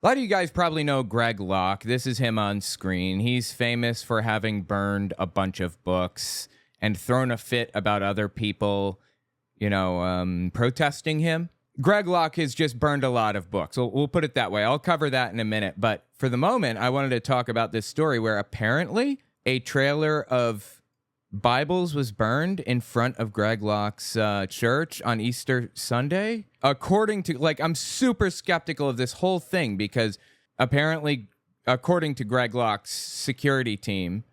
A lot of you guys probably know Greg Locke. This is him on screen. He's famous for having burned a bunch of books and thrown a fit about other people, protesting him. Greg Locke has just burned a lot of books. We'll put it that way. I'll cover that in a minute. But for the moment, I wanted to talk about this story where apparently a trailer of Bibles was burned in front of Greg Locke's church on Easter Sunday. According to, I'm super skeptical of this whole thing because apparently, according to Greg Locke's security team,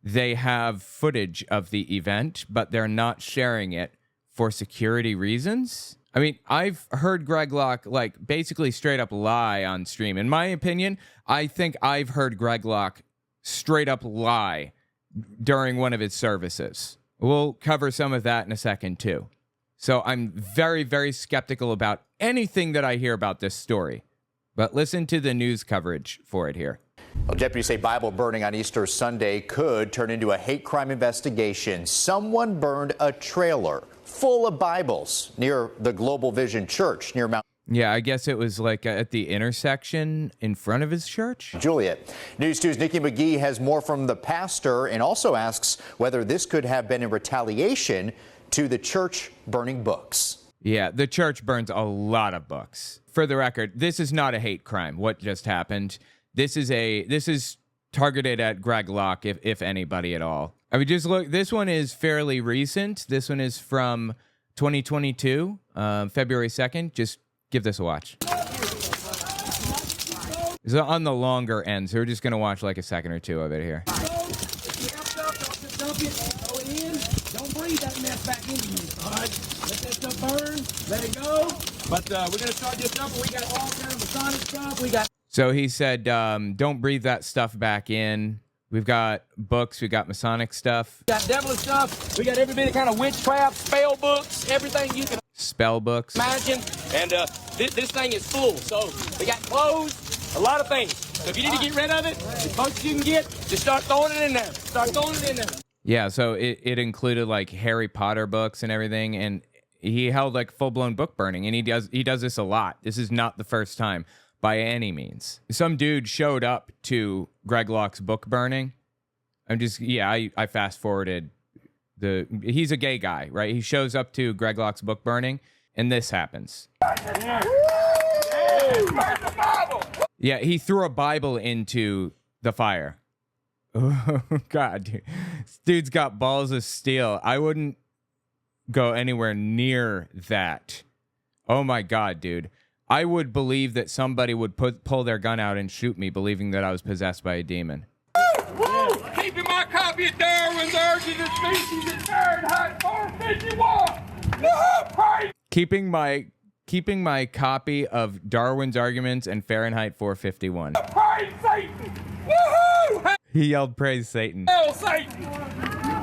they have footage of the event, but they're not sharing it for security reasons. I mean, I've heard Greg Locke, basically straight up lie on stream. In my opinion, I think I've heard Greg Locke straight up lie during one of his services. We'll cover some of that in a second, too. So I'm very, very skeptical about anything that I hear about this story. But listen to the news coverage for it here. Well, deputies say Bible burning on Easter Sunday could turn into a hate crime investigation. Someone burned a trailer full of Bibles near the Global Vision Church near Mount. Yeah, I guess it was at the intersection in front of his church. Juliet. News 2's Nikki McGee has more from the pastor and also asks whether this could have been in retaliation to the church burning books. Yeah, the church burns a lot of books. For the record, this is not a hate crime, what just happened. This is targeted at Greg Locke, if anybody at all. I mean, just look, this one is fairly recent. This one is from 2022, February 2nd. Just give this a watch. It's on the longer end, so we're just going to watch a second or two of it here. Don't breathe that mess back into you. All right, let that stuff burn, let it go. But we're going to start this up. We got all kinds of Masonic stuff. So he said, don't breathe that stuff back in. We've got books. We got Masonic stuff. We got devilish stuff. We got every bit of kind of witchcraft, spell books, everything you can spell books imagine. And this thing is full. So we got clothes, a lot of things. So if you need to get rid of it, as much as you can get, just start throwing it in there. Yeah, so it included Harry Potter books and everything, and he held full-blown book burning, and he does this a lot. This is not the first time by any means. Some dude showed up to Greg Locke's book burning. I fast forwarded he's a gay guy, right? He shows up to Greg Locke's book burning, and this happens. Yeah, he threw a Bible into the fire. Oh, God, dude. This dude's got balls of steel. I wouldn't go anywhere near that. Oh, my God, dude. I would believe that somebody would pull their gun out and shoot me, believing that I was possessed by a demon. Woo! Keeping my copy of Darwin's Origin of Species in Fahrenheit 451. Woo! Keeping my copy of Darwin's Arguments and Fahrenheit 451. Praise Satan! Woohoo! He yelled, "Praise Satan!" Hail Satan!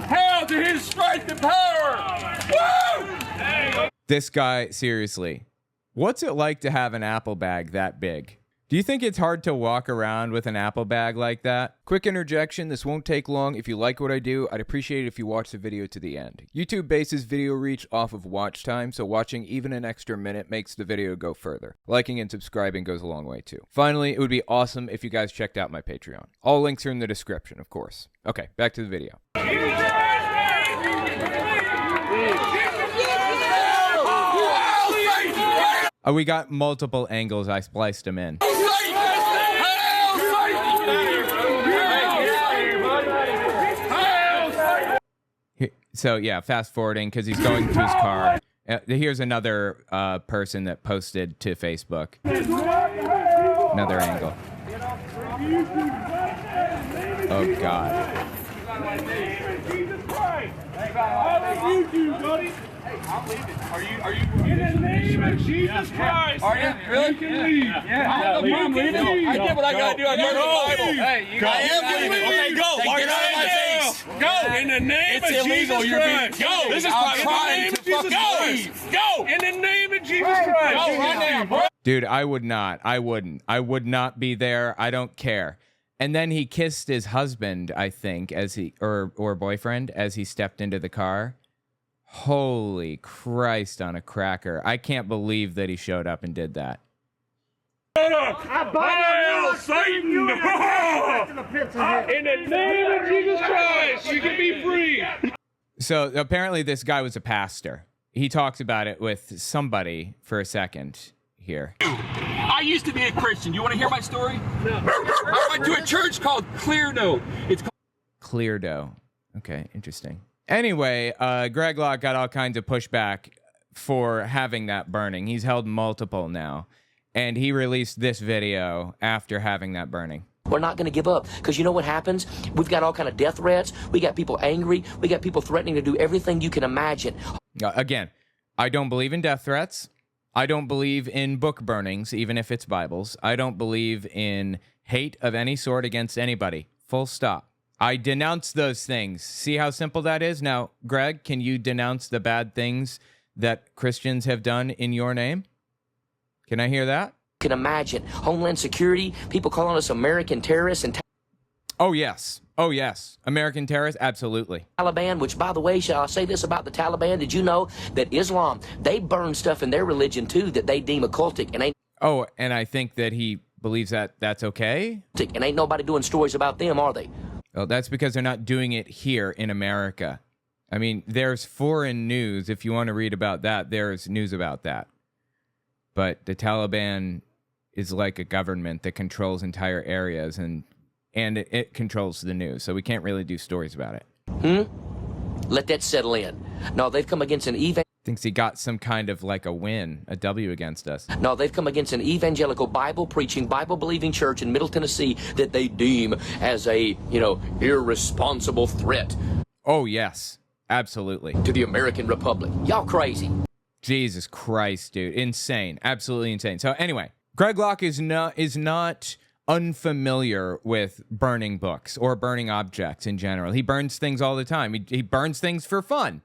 Hail to his strength and power! Woo! This guy, seriously, what's it like to have an apple bag that big? Do you think it's hard to walk around with an apple bag like that? Quick interjection, this won't take long. If you like what I do, I'd appreciate it if you watch the video to the end. YouTube bases video reach off of watch time, so watching even an extra minute makes the video go further. Liking and subscribing goes a long way too. Finally, it would be awesome if you guys checked out my Patreon. All links are in the description, of course. Okay, back to the video. We got multiple angles. I spliced them in. So yeah, fast forwarding because he's going to his car. Here's another person that posted to Facebook. Another angle. Oh God. Are you in the name of Jesus Christ? Are you really? You can leave. Yeah. I'm leaving. I did what I gotta do. I read the Bible. Hey, you I am leaving. Okay, go. Walk it out of my face. Go. In the name of Jesus Christ. Go. This is trying to fucking leave. Go. In the name of Jesus Christ. Go right now, bro. Dude, I would not. I wouldn't. I would not be there. I don't care. And then he kissed his husband, I think, as he or boyfriend as he stepped into the car. Holy Christ on a cracker. I can't believe that he showed up and did that. Hail Satan! In the name of Jesus Christ, you can be free. So apparently this guy was a pastor. He talks about it with somebody for a second here. I used to be a Christian. You want to hear my story? No. I went to a church called Clear Dough. It's called Clear Dough. Okay, interesting. Anyway, Greg Locke got all kinds of pushback for having that burning. He's held multiple now. And he released this video after having that burning. We're not going to give up, because you know what happens? We've got all kind of death threats. We got people angry. We got people threatening to do everything you can imagine. Again, I don't believe in death threats. I don't believe in book burnings, even if it's Bibles. I don't believe in hate of any sort against anybody. Full stop. I denounce those things. See how simple that is? Now, Greg, can you denounce the bad things that Christians have done in your name? Can I hear that? Can imagine Homeland Security, people calling us American terrorists and Oh yes, American terrorists, absolutely. Taliban, which, by the way, shall I say this about the Taliban? Did you know that Islam, they burn stuff in their religion too that they deem occultic, and and I think that he believes that that's okay. And ain't nobody doing stories about them, are they? Well, that's because they're not doing it here in America. I mean, there's foreign news. If you want to read about that, there's news about that. But the Taliban is like a government that controls entire areas, and it controls the news. So we can't really do stories about it. Let that settle in. No, they've come against an Thinks he got some kind of like a win, a W against us. No, they've come against an evangelical Bible-preaching, Bible-believing church in Middle Tennessee that they deem as a, irresponsible threat. Oh, yes. Absolutely. To the American Republic. Y'all crazy. Jesus Christ, dude. Insane. Absolutely insane. So anyway, Greg Locke is not unfamiliar with burning books or burning objects in general. He burns things all the time. He burns things for fun,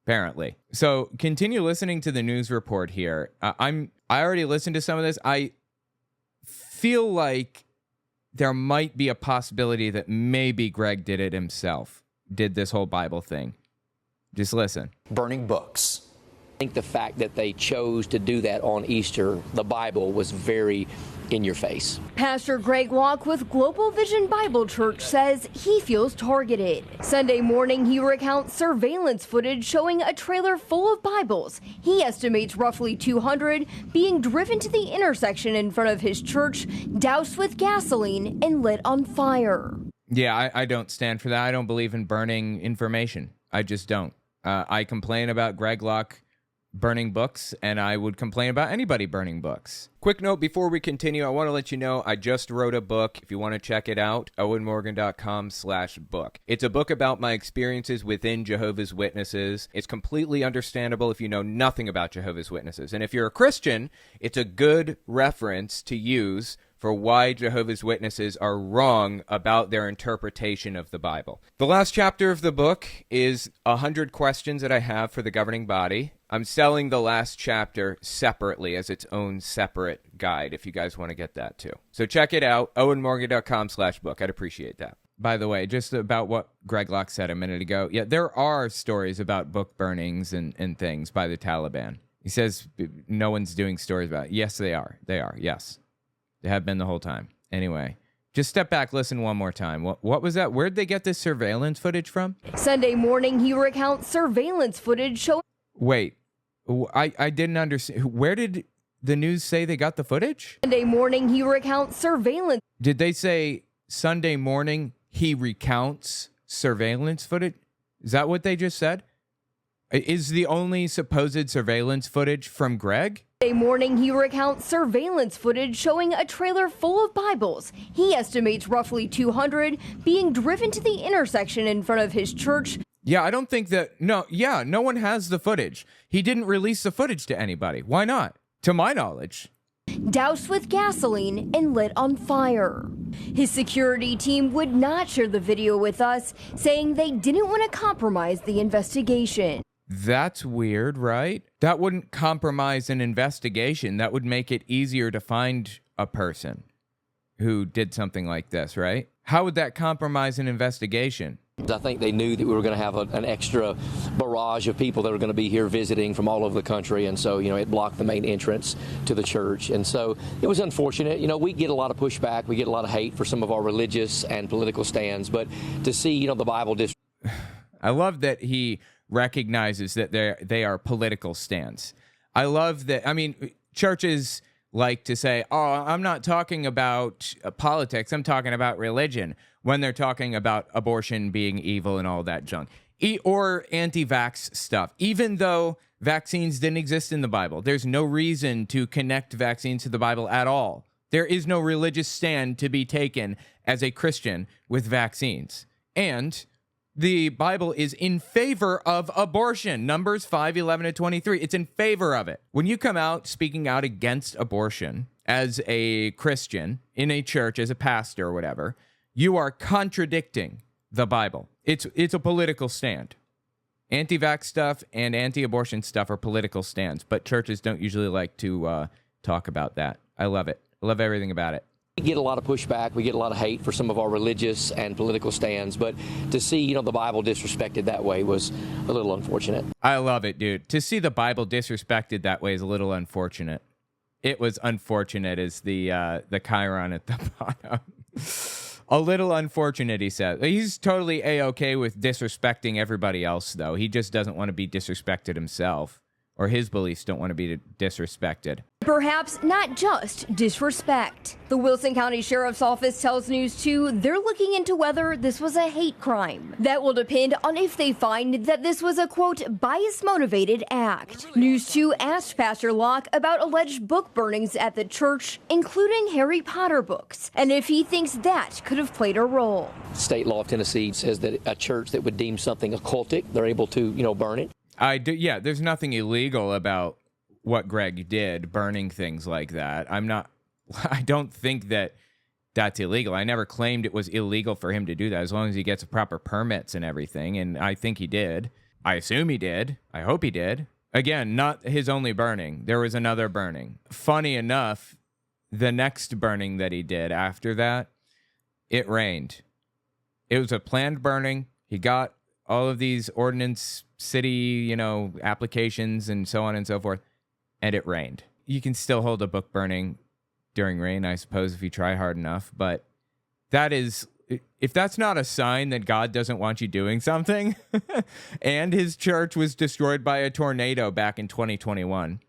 apparently. So continue listening to the news report here. I already listened to some of this. I feel like there might be a possibility that maybe Greg did it himself, did this whole Bible thing. Just listen. Burning books. I think the fact that they chose to do that on Easter, the Bible, was very in your face. Pastor Greg Locke with Global Vision Bible Church says he feels targeted. Sunday morning, he recounts surveillance footage showing a trailer full of Bibles. He estimates roughly 200 being driven to the intersection in front of his church, doused with gasoline and lit on fire. Yeah, I don't stand for that. I don't believe in burning information. I just don't. I complain about Greg Locke burning books, and I would complain about anybody burning books. Quick note before we continue, I want to let you know I just wrote a book. If you want to check it out, owenmorgan.com/book. It's a book about my experiences within Jehovah's Witnesses. It's completely understandable if you know nothing about Jehovah's Witnesses. And if you're a Christian, it's a good reference to use for why Jehovah's Witnesses are wrong about their interpretation of the Bible. The last chapter of the book is 100 questions that I have for the governing body. I'm selling the last chapter separately as its own separate guide if you guys want to get that too. So check it out, owenmorgan.com/book. I'd appreciate that. By the way, just about what Greg Locke said a minute ago, yeah, there are stories about book burnings and things by the Taliban. He says no one's doing stories about it. Yes, they are. They are, yes. They have been the whole time. Anyway, just step back, listen one more time. What was that? Where'd they get this surveillance footage from? Sunday morning, he recounts surveillance footage showing... Wait, I didn't understand. Where did the news say they got the footage? Sunday morning, he recounts surveillance... Did they say Sunday morning he recounts surveillance footage? Is that what they just said? Is the only supposed surveillance footage from Greg? Sunday morning, he recounts surveillance footage showing a trailer full of Bibles. He estimates roughly 200 being driven to the intersection in front of his church. Yeah, I don't think that... No one has the footage. He didn't release the footage to anybody. Why not? To my knowledge. Doused with gasoline and lit on fire. His security team would not share the video with us, saying they didn't want to compromise the investigation. That's weird, right? That wouldn't compromise an investigation. That would make it easier to find a person who did something like this, right? How would that compromise an investigation? I think they knew that we were going to have an extra barrage of people that were going to be here visiting from all over the country, and so, it blocked the main entrance to the church. And so it was unfortunate. We get a lot of pushback. We get a lot of hate for some of our religious and political stands, but to see, the Bible I love that he recognizes that they are political stands. I love that. I mean, churches like to say, oh, I'm not talking about politics, I'm talking about religion, when they're talking about abortion being evil and all that junk. Or anti-vax stuff. Even though vaccines didn't exist in the Bible, there's no reason to connect vaccines to the Bible at all. There is no religious stand to be taken as a Christian with vaccines. And the Bible is in favor of abortion. Numbers 5:11-23. It's in favor of it. When you come out speaking out against abortion as a Christian in a church, as a pastor or whatever, you are contradicting the Bible. It's a political stand. Anti-vax stuff and anti-abortion stuff are political stands, but churches don't usually like to talk about that. I love it. I love everything about it. We get a lot of pushback. We get a lot of hate for some of our religious and political stands, but to see, the Bible disrespected that way was a little unfortunate. I love it, dude. To see the Bible disrespected that way is a little unfortunate. It was unfortunate is the chyron at the bottom. A little unfortunate, he said. He's totally A-okay with disrespecting everybody else, though. He just doesn't want to be disrespected himself, or his beliefs don't want to be disrespected. Perhaps not just disrespect. The Wilson County Sheriff's Office tells News 2 they're looking into whether this was a hate crime. That will depend on if they find that this was a, quote, bias-motivated act. News 2 asked Pastor Locke about alleged book burnings at the church, including Harry Potter books, and if he thinks that could have played a role. State law of Tennessee says that a church that would deem something occultic, they're able to, burn it. Yeah, there's nothing illegal about what Greg did, burning things like that. I don't think that that's illegal. I never claimed it was illegal for him to do that, as long as he gets proper permits and everything, and I think he did. I assume he did. I hope he did. Again, not his only burning. There was another burning. Funny enough, the next burning that he did after that, it rained. It was a planned burning. He got all of these ordinance city, applications and so on and so forth, and it rained. You can still hold a book burning during rain, I suppose, if you try hard enough, but if that's not a sign that God doesn't want you doing something, and his church was destroyed by a tornado back in 2021,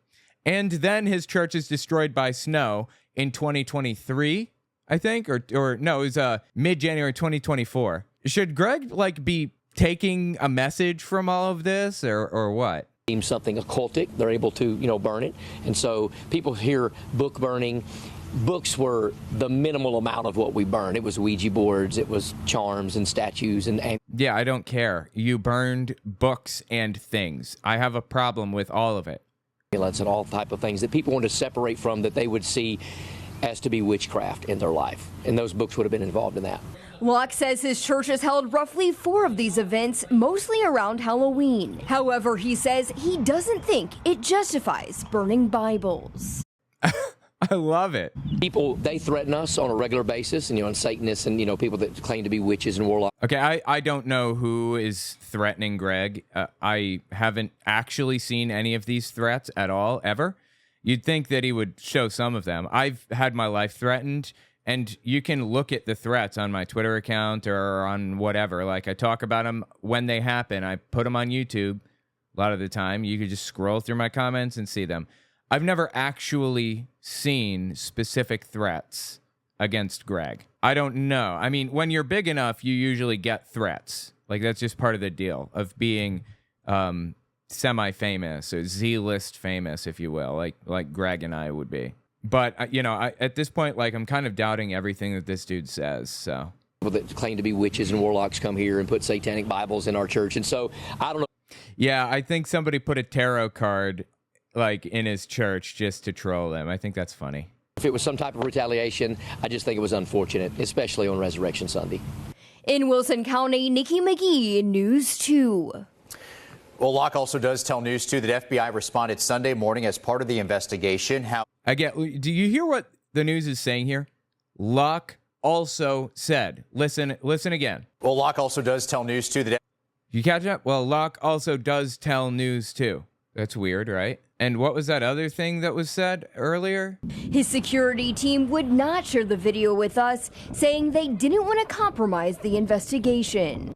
and then his church is destroyed by snow in 2023, I think, or no, it was mid-January 2024. Should Greg be taking a message from all of this, or what? Deem something occultic, they're able to, burn it. And so people hear book burning. Books were the minimal amount of what we burned. It was Ouija boards, it was charms and statues and yeah, I don't care. You burned books and things. I have a problem with all of it. amulets and all type of things that people want to separate from, that they would see as to be witchcraft in their life. And those books would have been involved in that. Locke says his church has held roughly 4 of these events, mostly around Halloween. However, he says he doesn't think it justifies burning Bibles. I love it. People, they threaten us on a regular basis, and Satanists and, people that claim to be witches and warlocks. Okay, I don't know who is threatening Greg. I haven't actually seen any of these threats at all, ever. You'd think that he would show some of them. I've had my life threatened, and you can look at the threats on my Twitter account or on whatever. Like, I talk about them when they happen. I put them on YouTube a lot of the time. You could just scroll through my comments and see them. I've never actually seen specific threats against Greg. I don't know. I mean, when you're big enough, you usually get threats. Like, that's just part of the deal of being semi-famous or Z-list famous, if you will, like Greg and I would be. But, at this point, I'm kind of doubting everything that this dude says, so. People that claim to be witches and warlocks come here and put satanic Bibles in our church, and so, I don't know. Yeah, I think somebody put a tarot card in his church just to troll him. I think that's funny. If it was some type of retaliation, I just think it was unfortunate, especially on Resurrection Sunday. In Wilson County, Nikki McGee, News 2. Well, Locke also does tell News 2 that FBI responded Sunday morning as part of the investigation. Do you hear what the news is saying here? Locke also said, listen again. Well, Locke also does tell News 2 that You catch up? Well, Locke also does tell News 2. That's weird, right? And what was that other thing that was said earlier? His security team would not share the video with us, saying they didn't want to compromise the investigation.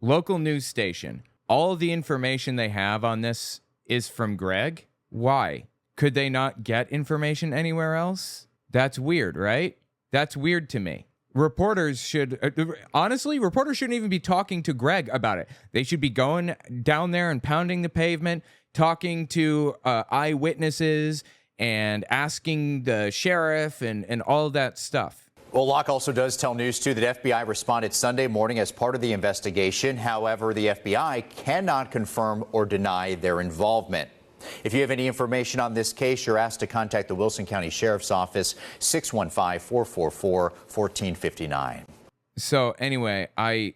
Local news station. All the information they have on this is from Greg. Why? Could they not get information anywhere else? That's weird, right? That's weird to me. Reporters shouldn't even be talking to Greg about it. They should be going down there and pounding the pavement, talking to eyewitnesses and asking the sheriff and all that stuff. Well, Locke also does tell News 2 that FBI responded Sunday morning as part of the investigation. However, the FBI cannot confirm or deny their involvement. If you have any information on this case, you're asked to contact the Wilson County Sheriff's Office, 615-444-1459. So anyway, I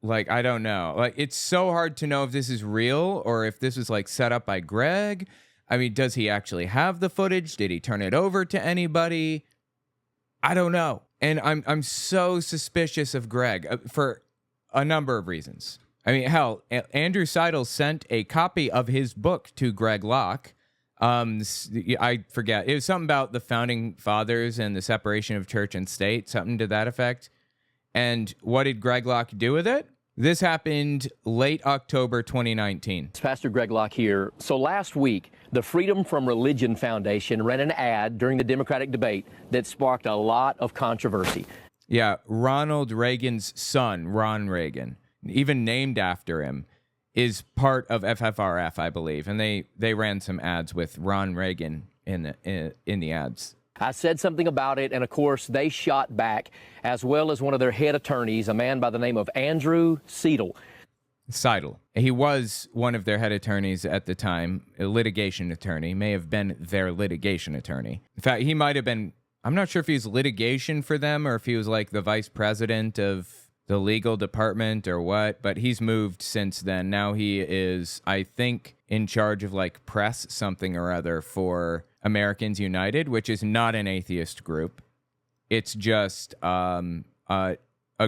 don't know. Like, it's so hard to know if this is real or if this was like set up by Greg. I mean, does he actually have the footage? Did he turn it over to anybody? I don't know. And I'm so suspicious of Greg for a number of reasons. I mean, hell, Andrew Seidel sent a copy of his book to Greg Locke. I forget. It was something about the founding fathers and the separation of church and state, something to that effect. And what did Greg Locke do with it? This happened late October 2019. It's Pastor Greg Locke here. So last week, the Freedom from Religion Foundation ran an ad during the Democratic debate that sparked a lot of controversy. Yeah, Ronald Reagan's son, Ron Reagan, even named after him, is part of FFRF, I believe. And they ran some ads with Ron Reagan in the ads. I said something about it, and of course, they shot back, as well as one of their head attorneys, a man by the name of Andrew Seidel. He was one of their head attorneys at the time, a litigation attorney, may have been their litigation attorney. In fact, he might have been, I'm not sure if he was litigation for them or if he was like the vice president of the legal department or what, but he's moved since then. Now he is, I think, in charge of like press something or other for Americans United, which is not an atheist group. It's just a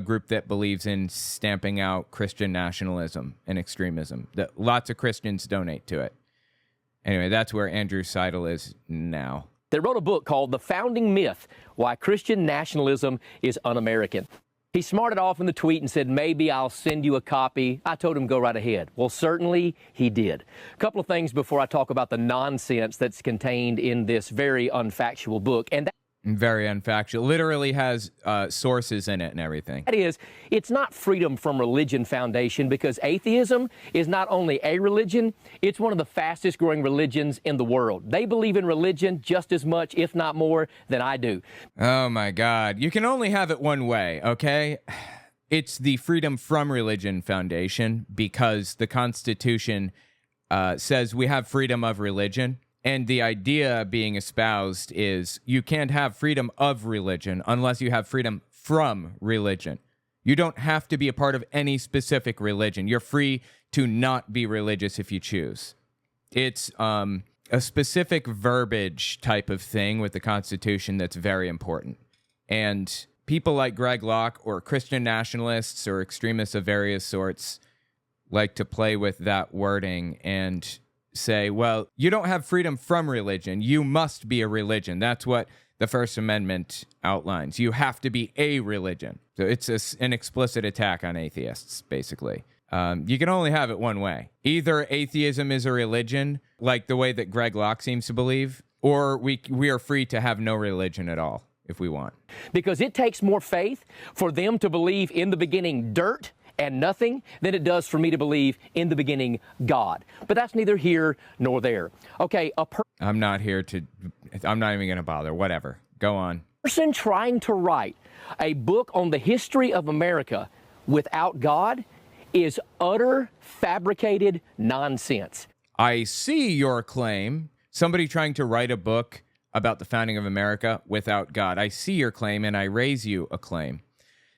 group that believes in stamping out Christian nationalism and extremism. That lots of Christians donate to it. Anyway, that's where Andrew Seidel is now. They wrote a book called The Founding Myth, Why Christian Nationalism is Un-American. He smarted off in the tweet and said, maybe I'll send you a copy. I told him, go right ahead. Well, certainly he did. A couple of things before I talk about the nonsense that's contained in this very unfactual book. And very unfactual. Literally has sources in it and everything. That is, it's not Freedom from Religion Foundation, because atheism is not only a religion, it's one of the fastest growing religions in the world. They believe in religion just as much, if not more, than I do. Oh my God. You can only have it one way, okay? It's the Freedom from Religion Foundation because the Constitution says we have freedom of religion. And the idea being espoused is you can't have freedom of religion unless you have freedom from religion. You don't have to be a part of any specific religion. You're free to not be religious if you choose. It's a specific verbiage type of thing with the Constitution that's very important. And people like Greg Locke or Christian nationalists or extremists of various sorts like to play with that wording and say, well, you don't have freedom from religion. You must be a religion. That's what the First Amendment outlines. You have to be a religion. So it's an explicit attack on atheists, basically. You can only have it one way. Either atheism is a religion, like the way that Greg Locke seems to believe, or we are free to have no religion at all if we want. Because it takes more faith for them to believe in the beginning dirt and nothing than it does for me to believe in the beginning God. But that's neither here nor there. Okay, I'm not even going to bother. Whatever. Go on. Person trying to write a book on the history of America without God is utter fabricated nonsense. I see your claim. Somebody trying to write a book about the founding of America without God. I see your claim and I raise you a claim.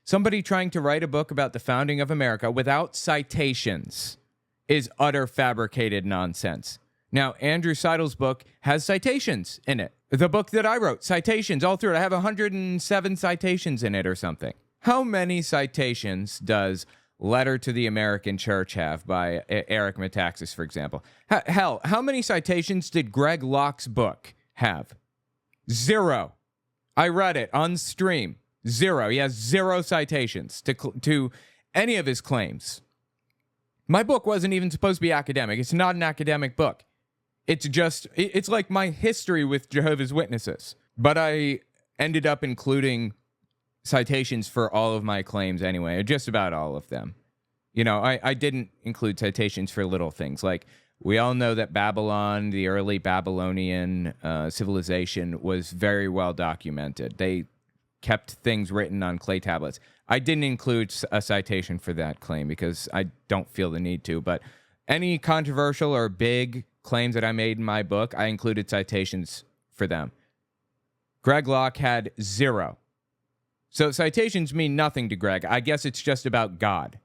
Somebody trying to write a book about the founding of America without citations is utter fabricated nonsense. Now, Andrew Seidel's book has citations in it. The book that I wrote, citations all through it. I have 107 citations in it or something. How many citations does Letter to the American Church have by Eric Metaxas, for example? Hell, how many citations did Greg Locke's book have? 0. I read it on stream. 0. He has 0 citations to any of his claims. My book wasn't even supposed to be academic. It's not an academic book. It's like my history with Jehovah's Witnesses. But I ended up including citations for all of my claims anyway, or just about all of them. You know, I didn't include citations for little things. Like, we all know that Babylon, the early Babylonian civilization, was very well documented. They kept things written on clay tablets. I didn't include a citation for that claim because I don't feel the need to, but any controversial or big claims that I made in my book, I included citations for them. Greg Locke had 0. So citations mean nothing to Greg. I guess it's just about God.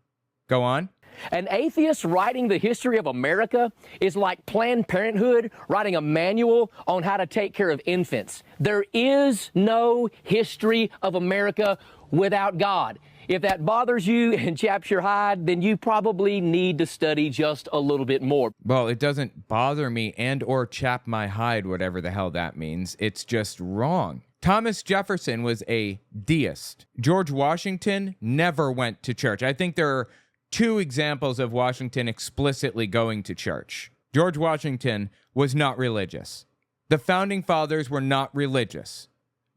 Go on. An atheist writing the history of America is like Planned Parenthood writing a manual on how to take care of infants. There is no history of America without God. If that bothers you and chaps your hide, then you probably need to study just a little bit more. Well, it doesn't bother me and or chap my hide, whatever the hell that means. It's just wrong. Thomas Jefferson was a deist. George Washington never went to church. I think there are 2 examples of Washington explicitly going to church. George Washington was not religious. The founding fathers were not religious.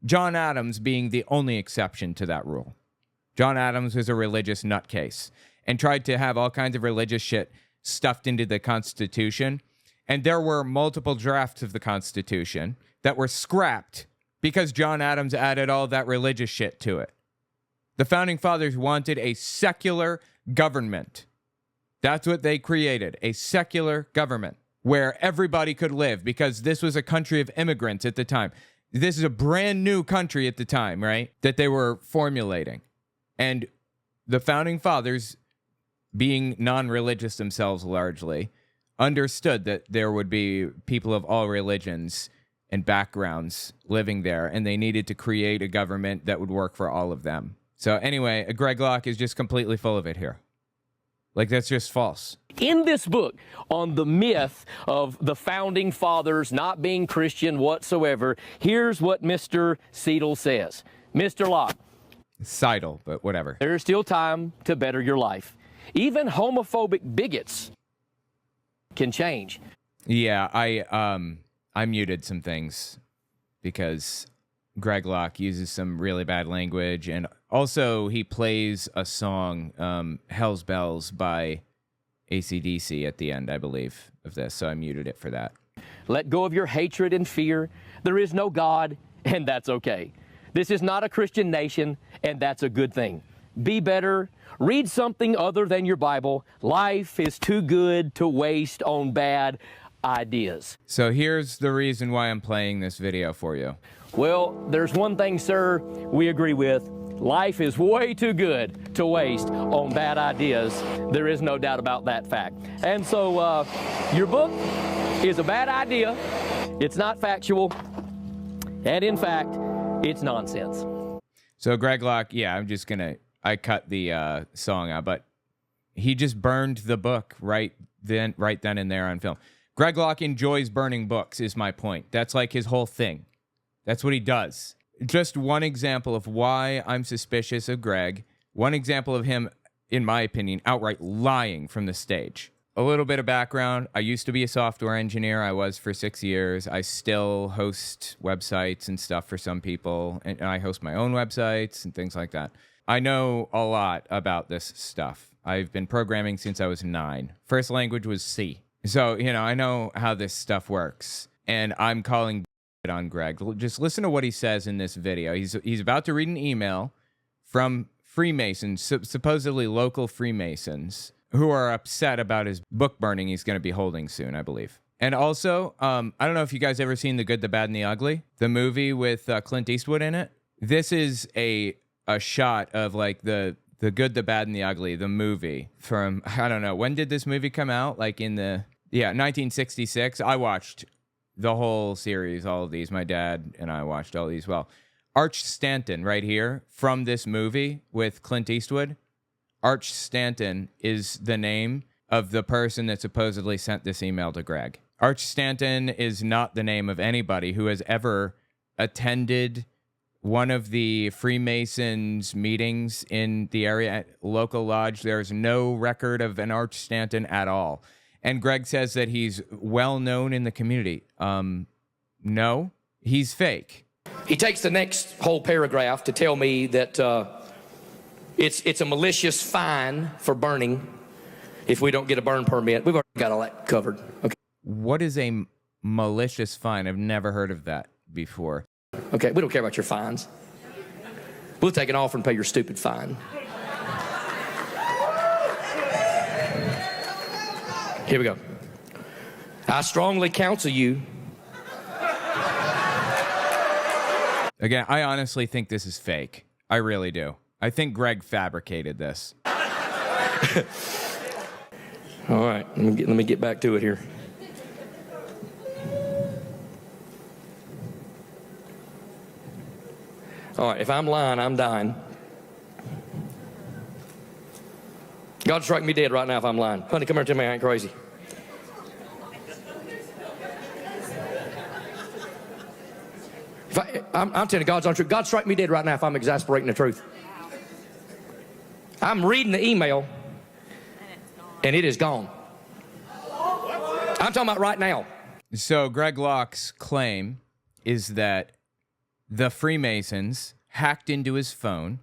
John Adams being the only exception to that rule. John Adams was a religious nutcase and tried to have all kinds of religious shit stuffed into the Constitution. And there were multiple drafts of the Constitution that were scrapped because John Adams added all that religious shit to it. The founding fathers wanted a secular government. That's what they created, a secular government where everybody could live, because this was a country of immigrants at the time. This is a brand new country at the time, right, that they were formulating. And the founding fathers, being non-religious themselves largely, understood that there would be people of all religions and backgrounds living there, and they needed to create a government that would work for all of them. So anyway, Greg Locke is just completely full of it here. Like, that's just false. In this book on the myth of the founding fathers not being Christian whatsoever, here's what Mr. Seidel says. Mr. Locke. Seidel, but whatever. There is still time to better your life. Even homophobic bigots can change. Yeah, I muted some things because Greg Locke uses some really bad language, and also he plays a song, Hell's Bells by AC/DC at the end, I believe, of this, so I muted it for that. Let go of your hatred and fear. There is no God, and that's okay. This is not a Christian nation, and that's a good thing. Be better. Read something other than your Bible. Life is too good to waste on bad ideas. So here's the reason why I'm playing this video for you. Well, there's one thing, sir, we agree with. Life is way too good to waste on bad ideas. There is no doubt about that fact. And so your book is a bad idea. It's not factual. And in fact, it's nonsense. So Greg Locke, yeah, I cut the song out, but he just burned the book right then and there on film. Greg Locke enjoys burning books, is my point. That's like his whole thing. That's what he does. Just one example of why I'm suspicious of Greg. One example of him, in my opinion, outright lying from the stage. A little bit of background. I used to be a software engineer. I was for 6 years. I still host websites and stuff for some people, and I host my own websites and things like that. I know a lot about this stuff. I've been programming since I was 9. First language was C. So, I know how this stuff works, and I'm calling on Greg. Just listen to what he says in this video. He's about to read an email from Freemasons, supposedly local Freemasons, who are upset about his book burning he's going to be holding soon, I believe. And also, I don't know if you guys ever seen The Good, the Bad, and the Ugly, the movie with Clint Eastwood in it. This is a shot of like the Good, the Bad, and the Ugly, the movie from, I don't know, when did this movie come out? Like in 1966. I watched the whole series, all of these. My dad and I watched all these. Well, Arch Stanton right here from this movie with Clint Eastwood. Arch Stanton is the name of the person that supposedly sent this email to Greg. Arch Stanton is not the name of anybody who has ever attended one of the Freemasons meetings in the area, local lodge. There's no record of an Arch Stanton at all. And Greg says that he's well known in the community. No, he's fake. He takes the next whole paragraph to tell me that it's a malicious fine for burning if we don't get a burn permit. We've already got all that covered. Okay. What is a malicious fine? I've never heard of that before. Okay, we don't care about your fines. We'll take an offer and pay your stupid fine. Here we go. I strongly counsel you. Again, I honestly think this is fake. I really do. I think Greg fabricated this. All right, let me get back to it here. All right, if I'm lying, I'm dying. God strike me dead right now if I'm lying. Honey, come here and tell me I ain't crazy. I'm telling you, God's on truth. God strike me dead right now if I'm exasperating the truth. I'm reading the email, and it is gone. I'm talking about right now. So Greg Locke's claim is that the Freemasons hacked into his phone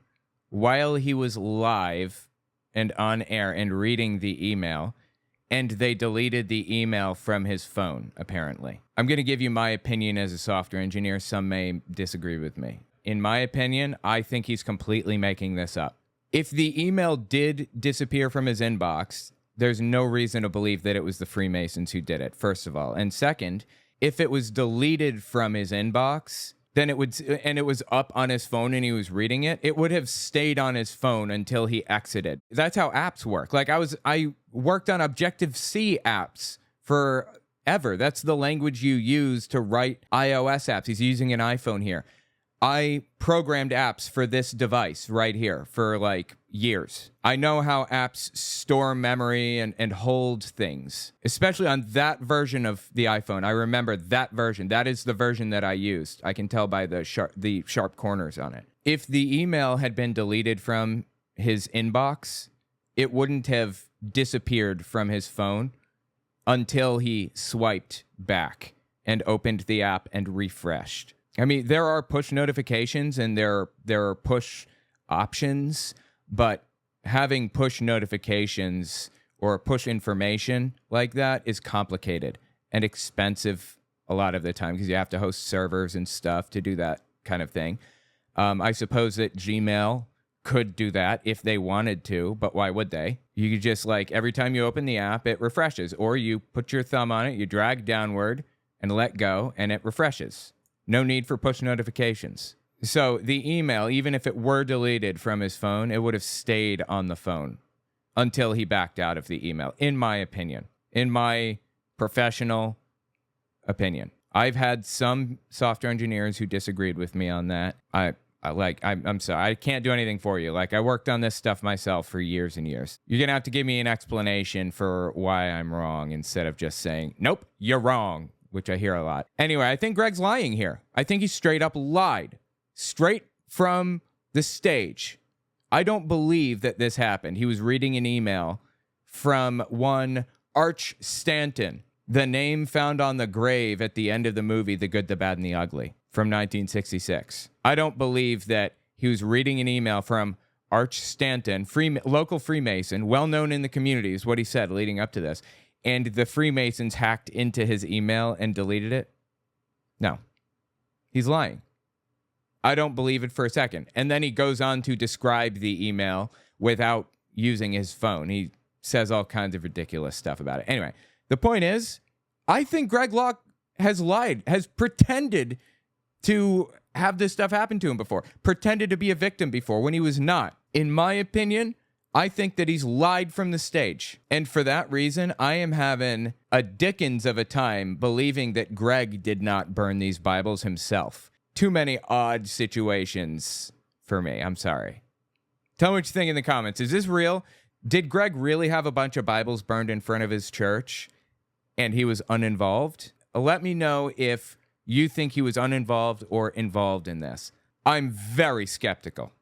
while he was live and on air and reading the email, and they deleted the email from his phone, apparently. I'm going to give you my opinion as a software engineer. Some may disagree with me. In my opinion, I think he's completely making this up. If the email did disappear from his inbox, there's no reason to believe that it was the Freemasons who did it, first of all. And second, if it was deleted from his inbox, then it would, and it was up on his phone and he was reading it, it would have stayed on his phone until he exited. That's how apps work. Like I worked on Objective-C apps forever. That's the language you use to write iOS apps. He's using an iPhone here. I programmed apps for this device right here for like years. I know how apps store memory and hold things, especially on that version of the iPhone. I remember that version. That is the version that I used. I can tell by the sharp corners on it. If the email had been deleted from his inbox, it wouldn't have disappeared from his phone until he swiped back and opened the app and refreshed. I mean, there are push notifications and there are push options, but having push notifications or push information like that is complicated and expensive a lot of the time because you have to host servers and stuff to do that kind of thing. I suppose that Gmail could do that if they wanted to, but why would they? You could just every time you open the app, it refreshes, or you put your thumb on it, you drag downward and let go, and it refreshes. No need for push notifications. So the email, even if it were deleted from his phone, it would have stayed on the phone until he backed out of the email, in my opinion, in my professional opinion. I've had some software engineers who disagreed with me on that. I'm sorry, I can't do anything for you. I worked on this stuff myself for years and years. You're going to have to give me an explanation for why I'm wrong instead of just saying, nope, you're wrong, which I hear a lot. Anyway, I think Greg's lying here. I think he straight up lied. Straight from the stage. I don't believe that this happened. He was reading an email from one Arch Stanton, the name found on the grave at the end of the movie The Good, the Bad, and the Ugly from 1966. I don't believe that he was reading an email from Arch Stanton, local Freemason, well-known in the community is what he said leading up to this. And the Freemasons hacked into his email and deleted it? No. He's lying. I don't believe it for a second. And then he goes on to describe the email without using his phone. He says all kinds of ridiculous stuff about it. Anyway, the point is, I think Greg Locke has lied, has pretended to have this stuff happen to him before, pretended to be a victim before when he was not. In my opinion, I think that he's lied from the stage. And for that reason, I am having a Dickens of a time believing that Greg did not burn these Bibles himself. Too many odd situations for me. I'm sorry. Tell me what you think in the comments. Is this real? Did Greg really have a bunch of Bibles burned in front of his church and he was uninvolved? Let me know if you think he was uninvolved or involved in this. I'm very skeptical.